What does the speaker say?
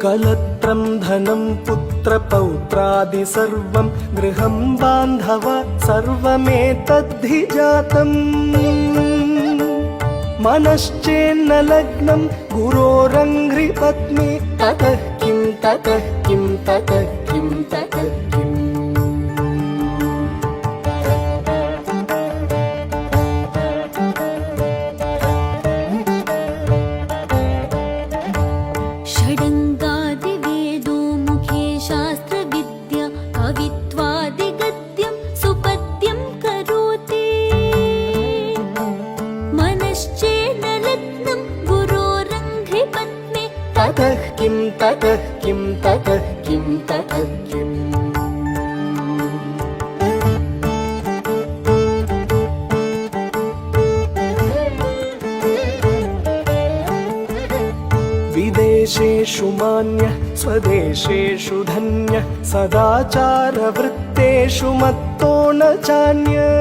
कलत्रं धनं पुत्रपौत्रादि सर्वं गृहं बान्धव सर्वमेतद्धि जातम् मनश्चेन्न लग्नं गुरोरङ्घ्रिपत्नी ततः किं ततः किं ततः किं ततः किम् षडङ्गादिवेदो मुखे शास्त्रविद्या कवित्वादिगद्यं सुपद्यं करोति मनश्चेन्न लग्नं गुरोरङ्घ्रिपत्नी ततः किं ततः किं ततः किं ततः किम् विदेशेषु मान्यः स्वदेशेषु धन्यः सदाचारवृत्तेषु मत्तो न चान्यः।